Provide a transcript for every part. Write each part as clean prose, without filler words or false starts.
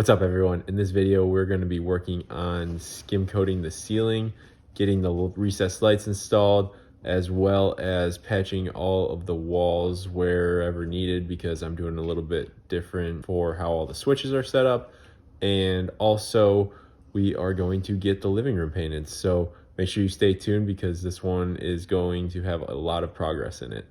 What's up, everyone? In this video, we're going to be working on skim coating the ceiling, getting the recessed lights installed, as well as patching all of the walls wherever needed, because I'm doing a little bit different for how all the switches are set up. And also, we are going to get the living room painted. So make sure you stay tuned, because this one is going to have a lot of progress in it.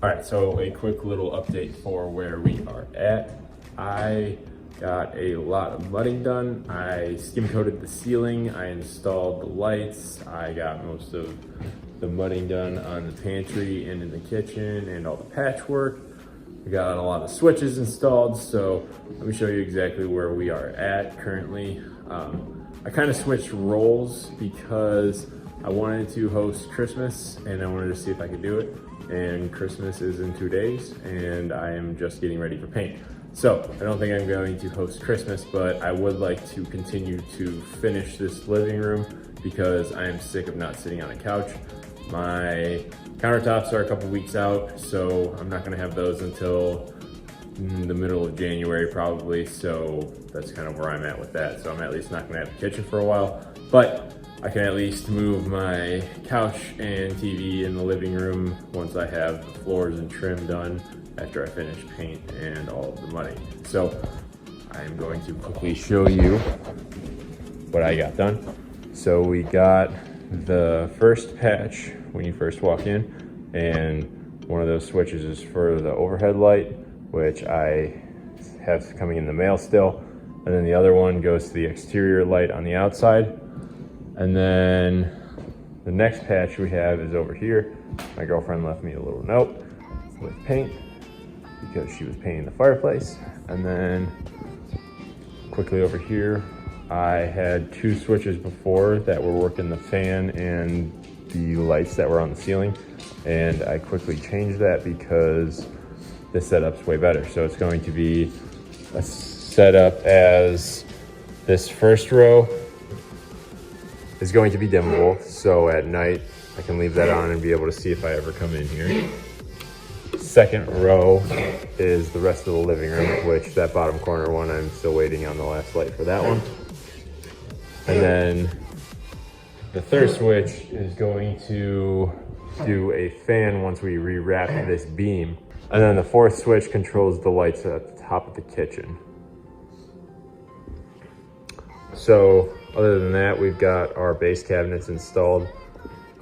All right, so a quick little update for where we are at. I got a lot of mudding done. I skim coated the ceiling, I installed the lights, I got most of the mudding done on the pantry and in the kitchen and all the patchwork. We got a lot of switches installed, so let me show you exactly where we are at currently. I kind of switched roles because I wanted to host Christmas and I wanted to see if I could do it. And Christmas is in 2 days and I am just getting ready for paint. So I don't think I'm going to host Christmas, but I would like to continue to finish this living room because I am sick of not sitting on a couch. My countertops are a couple weeks out, so I'm not gonna have those until the middle of January probably. So that's kind of where I'm at with that. So I'm at least not gonna have a kitchen for a while, but I can at least move my couch and TV in the living room once I have the floors and trim done after I finish paint and all of the mudding. So I'm going to quickly show you what I got done. So we got the first patch when you first walk in, and one of those switches is for the overhead light, which I have coming in the mail still. And then the other one goes to the exterior light on the outside. And then the next patch we have is over here. My girlfriend left me a little note with paint because she was painting the fireplace. And then quickly over here, I had 2 switches before that were working the fan and the lights that were on the ceiling. And I quickly changed that because this setup's way better. So it's going to be a setup as this first row is going to be dimmable, so at night I can leave that on and be able to see if I ever come in here. Second row is the rest of the living room, which that bottom corner one, I'm still waiting on the last light for that one. And then the third switch is going to do a fan once we rewrap this beam. And then the fourth switch controls the lights at the top of the kitchen. So other than that, we've got our base cabinets installed.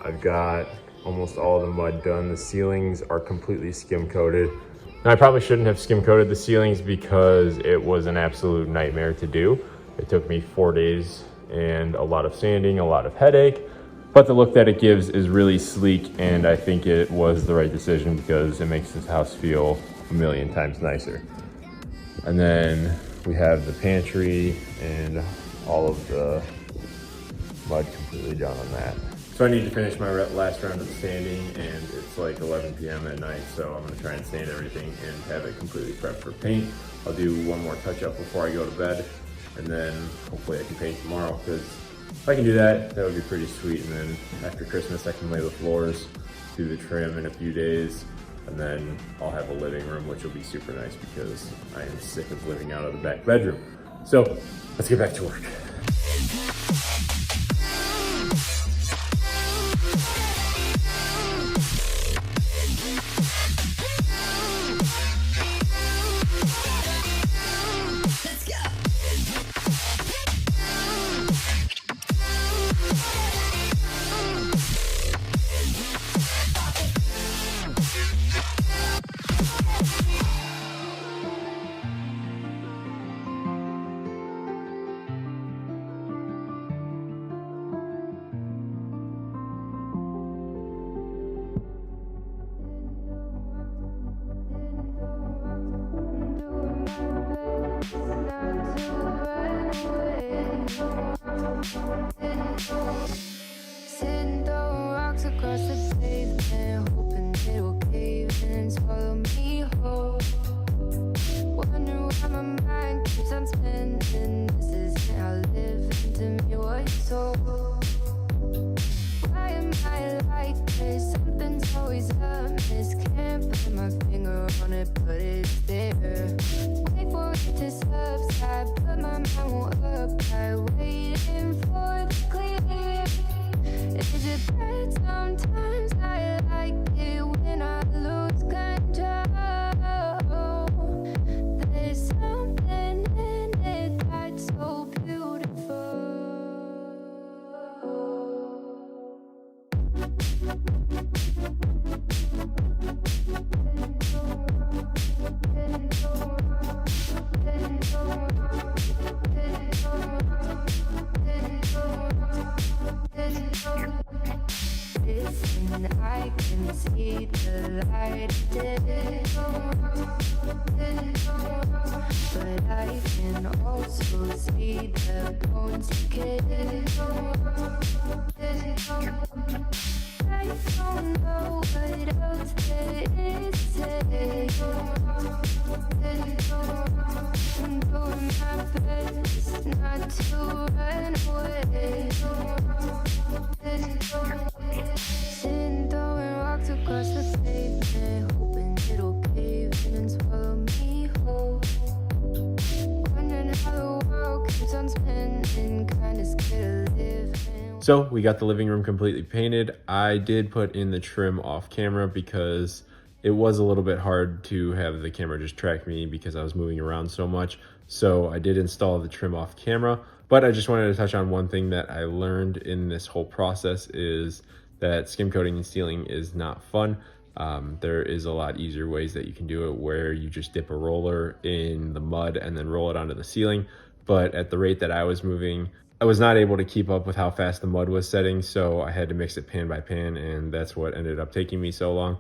I've got almost all the mud done. The ceilings are completely skim coated. Now, I probably shouldn't have skim coated the ceilings because it was an absolute nightmare to do. It took me 4 days and a lot of sanding, a lot of headache, but the look that it gives is really sleek, and I think it was the right decision because it makes this house feel a million times nicer. And then we have the pantry and all of the mud completely done on that. So I need to finish my last round of sanding, and it's like 11 p.m. at night, so I'm gonna try and sand everything and have it completely prepped for paint. I'll do one more touch up before I go to bed, and then hopefully I can paint tomorrow, because if I can do that, that would be pretty sweet. And then after Christmas, I can lay the floors, do the trim in a few days, and then I'll have a living room, which will be super nice because I am sick of living out of the back bedroom. So let's get back to work. Sitting throwing rocks across the pavement, hoping it'll cave in and swallow me whole. Wonder why my mind keeps on spinning. This isn't how living to me was told. Why am I like this? Something's always amiss. Can't put my finger on it, but it's there. Wait for it to subside, but my mind won't apply. Waiting for the clear. Is it bad sometimes? I like it when I lose control. There's something in it that's so beautiful. can see the light of day, but I can also see the bones decay. I don't know what else there is to say. I'm doing my best not to run away. Sitting throwing rocks across the pavement, hoping it'll cave in and swallow me whole. Wondering how the world keeps on spinning, kinda scared of living. So we got the living room completely painted. I did put in the trim off camera because it was a little bit hard to have the camera just track me because I was moving around so much. So I did install the trim off camera, but I just wanted to touch on one thing that I learned in this whole process is that skim coating and sealing is not fun. There is a lot easier ways that you can do it where you just dip a roller in the mud and then roll it onto the ceiling. But at the rate that I was moving, I was not able to keep up with how fast the mud was setting, so I had to mix it pan by pan, and that's what ended up taking me so long.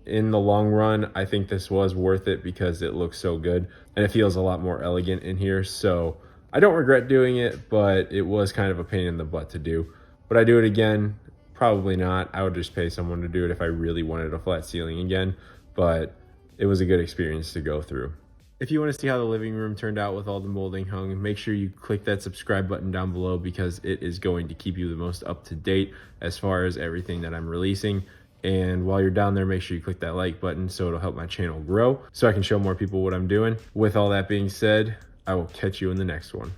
In the long run, I think this was worth it because it looks so good, and it feels a lot more elegant in here, so I don't regret doing it, but it was kind of a pain in the butt to do. Would I do it again? Probably not. I would just pay someone to do it if I really wanted a flat ceiling again, but it was a good experience to go through. If you want to see how the living room turned out with all the molding hung, make sure you click that subscribe button down below because it is going to keep you the most up to date as far as everything that I'm releasing. And while you're down there, make sure you click that like button so it'll help my channel grow so I can show more people what I'm doing. With all that being said, I will catch you in the next one.